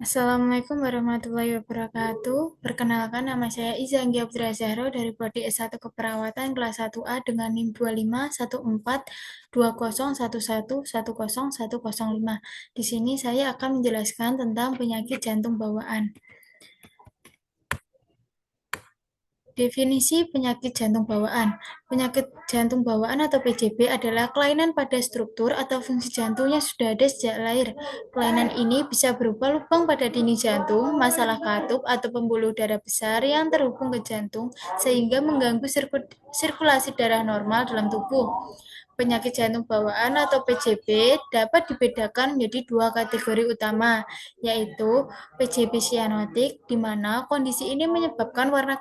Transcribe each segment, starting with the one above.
Assalamualaikum warahmatullahi wabarakatuh. Perkenalkan, nama saya Iza Anggia Putra Zahro dari Prodi S1 Keperawatan kelas 1A dengan NIM 251420111105. Di sini saya akan menjelaskan tentang penyakit jantung bawaan. Definisi penyakit jantung bawaan. Penyakit jantung bawaan atau PJB adalah kelainan pada struktur atau fungsi jantung yang sudah ada sejak lahir. Kelainan ini bisa berupa lubang pada dinding jantung, masalah katup, atau pembuluh darah besar yang terhubung ke jantung sehingga mengganggu sirkulasi darah normal dalam tubuh. Penyakit jantung bawaan atau PJB dapat dibedakan menjadi dua kategori utama, yaitu PJB sianotik, di mana kondisi ini menyebabkan warna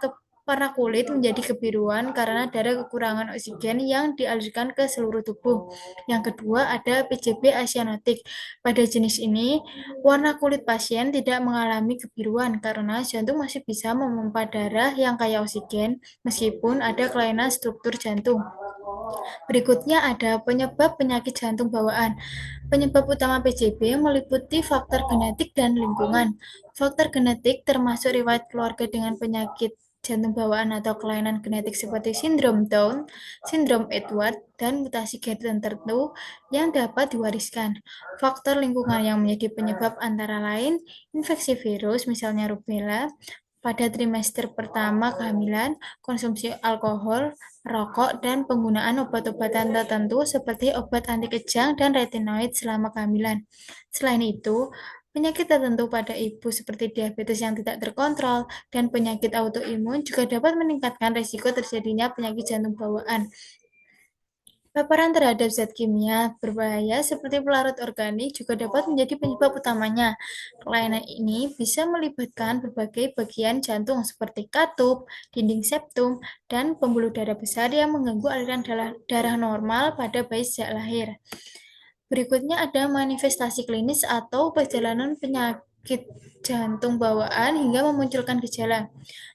kulit menjadi kebiruan karena ada kekurangan oksigen yang dialirkan ke seluruh tubuh. Yang kedua ada PJB asianotik. Pada jenis ini, warna kulit pasien tidak mengalami kebiruan karena jantung masih bisa memompa darah yang kaya oksigen meskipun ada kelainan struktur jantung. Berikutnya ada penyebab penyakit jantung bawaan. Penyebab utama PJB meliputi faktor genetik dan lingkungan. Faktor genetik termasuk riwayat keluarga dengan penyakit jantung bawaan atau kelainan genetik seperti sindrom Down, sindrom Edward, dan mutasi gen tertentu yang dapat diwariskan. Faktor lingkungan yang menjadi penyebab antara lain infeksi virus, misalnya rubella, pada trimester pertama kehamilan, konsumsi alkohol, rokok, dan penggunaan obat-obatan tertentu seperti obat anti kejang dan retinoid selama kehamilan. Selain itu, penyakit tertentu pada ibu seperti diabetes yang tidak terkontrol dan penyakit autoimun juga dapat meningkatkan risiko terjadinya penyakit jantung bawaan. Paparan terhadap zat kimia berbahaya seperti pelarut organik juga dapat menjadi penyebab utamanya. Kelainan ini bisa melibatkan berbagai bagian jantung seperti katup, dinding septum, dan pembuluh darah besar yang mengganggu aliran darah normal pada bayi sejak lahir. Berikutnya ada manifestasi klinis atau perjalanan penyakit jantung bawaan hingga memunculkan gejala.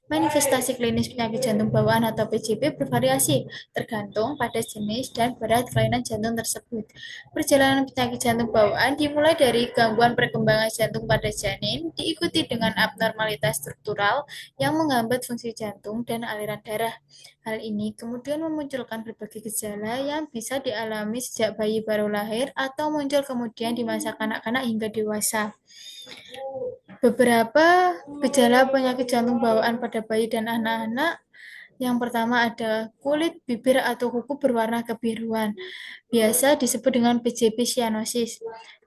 Manifestasi klinis penyakit jantung bawaan atau PJB bervariasi, tergantung pada jenis dan berat kelainan jantung tersebut. Perjalanan penyakit jantung bawaan dimulai dari gangguan perkembangan jantung pada janin, diikuti dengan abnormalitas struktural yang menghambat fungsi jantung dan aliran darah. Hal ini kemudian memunculkan berbagai gejala yang bisa dialami sejak bayi baru lahir atau muncul kemudian di masa kanak-kanak hingga dewasa. Beberapa gejala penyakit jantung bawaan pada bayi dan anak-anak. Yang pertama ada kulit, bibir, atau kuku berwarna kebiruan. Biasa disebut dengan PJB cyanosis.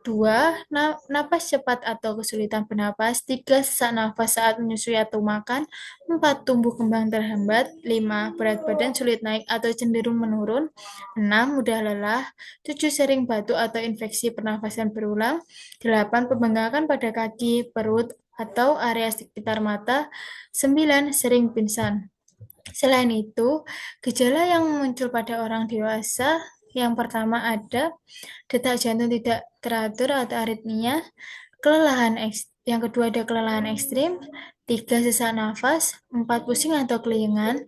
2. Napas cepat atau kesulitan bernapas. 3. Sesak nafas saat menyusui atau makan. 4. Tumbuh kembang terhambat. 5. Berat badan sulit naik atau cenderung menurun. 6. Mudah lelah. 7. Sering batuk atau infeksi pernafasan berulang. 8. Pembengkakan pada kaki, perut, atau area sekitar mata. 9. Sering pingsan. Selain itu, gejala yang muncul pada orang dewasa yang pertama ada detak jantung tidak teratur atau aritmia, yang kedua ada kelelahan ekstrim, 3. Sesak nafas, 4. Pusing atau kelingan,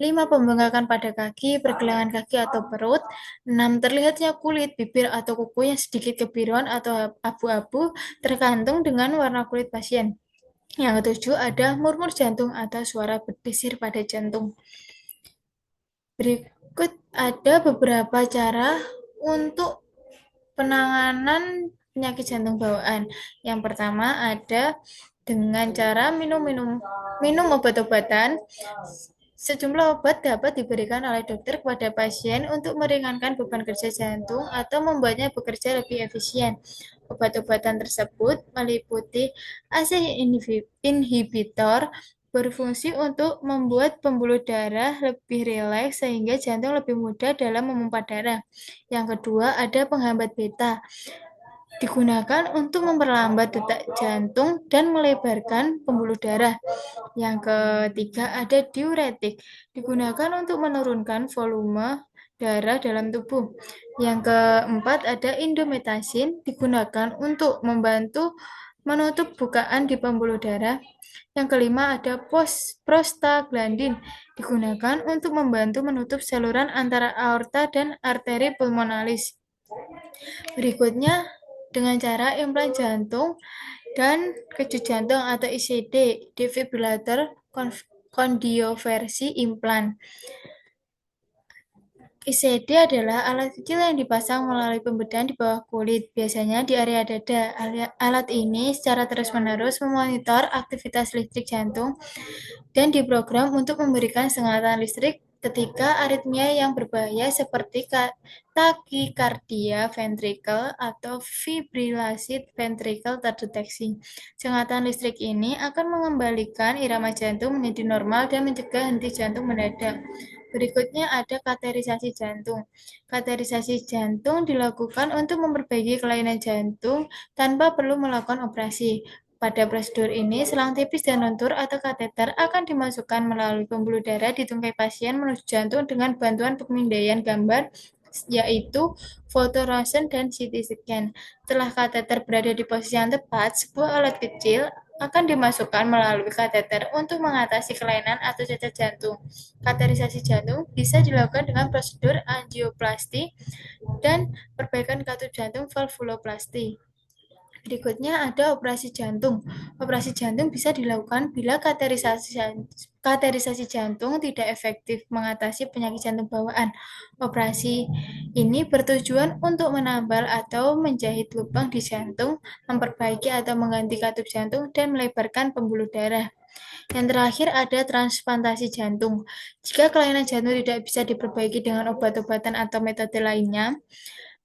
5. Pembengkakan pada kaki, pergelangan kaki atau perut, 6. Terlihatnya kulit, bibir atau kuku yang sedikit kebiruan atau abu-abu tergantung dengan warna kulit pasien. Yang ketujuh ada murmur jantung atau suara berdesir pada jantung. Berikut ada beberapa cara untuk penanganan penyakit jantung bawaan. Yang pertama ada dengan cara minum obat-obatan. Sejumlah obat dapat diberikan oleh dokter kepada pasien untuk meringankan beban kerja jantung atau membuatnya bekerja lebih efisien. Obat-obatan tersebut meliputi ACE inhibitor, berfungsi untuk membuat pembuluh darah lebih rileks sehingga jantung lebih mudah dalam memompa darah. Yang kedua ada penghambat beta, digunakan untuk memperlambat detak jantung dan melebarkan pembuluh darah. Yang ketiga ada diuretik, digunakan untuk menurunkan volume darah dalam tubuh. Yang keempat ada indometasin, digunakan untuk membantu menutup bukaan di pembuluh darah. Yang kelima ada prostaglandin, digunakan untuk membantu menutup saluran antara aorta dan arteri pulmonalis. Berikutnya dengan cara implan jantung dan kejut jantung atau ICD, defibrillator kondioversi implan. ICD adalah alat kecil yang dipasang melalui pembedahan di bawah kulit, biasanya di area dada. Alat ini secara terus-menerus memonitor aktivitas listrik jantung dan diprogram untuk memberikan sengatan listrik ketika aritmia yang berbahaya seperti takikardia ventrikel atau fibrilasi ventrikel terdeteksi. Sengatan listrik ini akan mengembalikan irama jantung menjadi normal dan mencegah henti jantung mendadak. Berikutnya ada kateterisasi jantung. Kateterisasi jantung dilakukan untuk memperbaiki kelainan jantung tanpa perlu melakukan operasi. Pada prosedur ini, selang tipis dan lentur atau kateter akan dimasukkan melalui pembuluh darah di tungkai pasien menuju jantung dengan bantuan pemindaian gambar, yaitu foto ronsen dan CT scan. Setelah kateter berada di posisi yang tepat, sebuah alat kecil akan dimasukkan melalui kateter untuk mengatasi kelainan atau cacat jantung. Kateterisasi jantung bisa dilakukan dengan prosedur angioplasti dan perbaikan katup jantung valvuloplasti. Berikutnya ada operasi jantung. Operasi jantung bisa dilakukan bila kateterisasi jantung tidak efektif mengatasi penyakit jantung bawaan. Operasi ini bertujuan untuk menambal atau menjahit lubang di jantung, memperbaiki atau mengganti katup jantung, dan melebarkan pembuluh darah. Yang terakhir ada transplantasi jantung. Jika kelainan jantung tidak bisa diperbaiki dengan obat-obatan atau metode lainnya,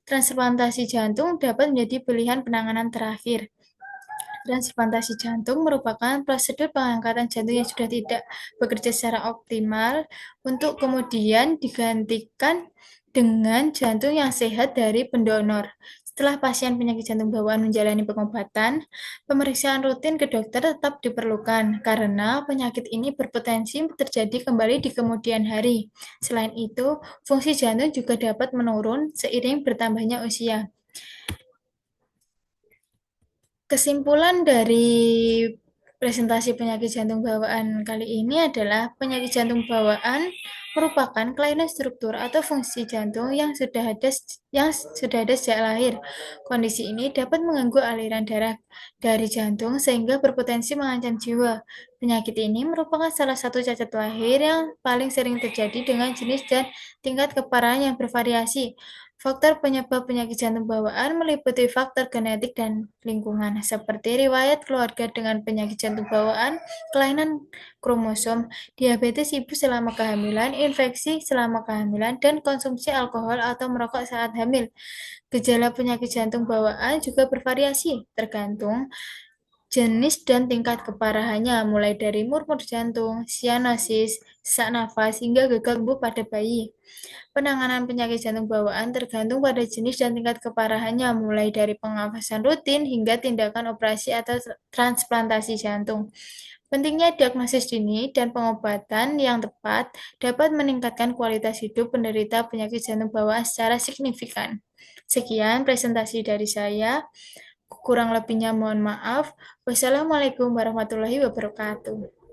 transplantasi jantung dapat menjadi pilihan penanganan terakhir. Transplantasi jantung merupakan prosedur pengangkatan jantung yang sudah tidak bekerja secara optimal untuk kemudian digantikan dengan jantung yang sehat dari pendonor. Setelah pasien penyakit jantung bawaan menjalani pengobatan, pemeriksaan rutin ke dokter tetap diperlukan karena penyakit ini berpotensi terjadi kembali di kemudian hari. Selain itu, fungsi jantung juga dapat menurun seiring bertambahnya usia. Kesimpulan dari presentasi penyakit jantung bawaan kali ini adalah penyakit jantung bawaan merupakan kelainan struktur atau fungsi jantung yang sudah ada sejak lahir. Kondisi ini dapat mengganggu aliran darah dari jantung sehingga berpotensi mengancam jiwa. Penyakit ini merupakan salah satu cacat lahir yang paling sering terjadi dengan jenis dan tingkat keparahan yang bervariasi. Faktor penyebab penyakit jantung bawaan meliputi faktor genetik dan lingkungan, seperti riwayat keluarga dengan penyakit jantung bawaan, kelainan kromosom, diabetes ibu selama kehamilan, infeksi selama kehamilan, dan konsumsi alkohol atau merokok saat hamil. Gejala penyakit jantung bawaan juga bervariasi, tergantung jenis dan tingkat keparahannya, mulai dari murmur jantung, sianosis, sesak nafas, hingga gagal tumbuh pada bayi. Penanganan penyakit jantung bawaan tergantung pada jenis dan tingkat keparahannya, mulai dari pengawasan rutin hingga tindakan operasi atau transplantasi jantung. Pentingnya diagnosis dini dan pengobatan yang tepat dapat meningkatkan kualitas hidup penderita penyakit jantung bawaan secara signifikan. Sekian presentasi dari saya. Kurang lebihnya mohon maaf. Wassalamualaikum warahmatullahi wabarakatuh.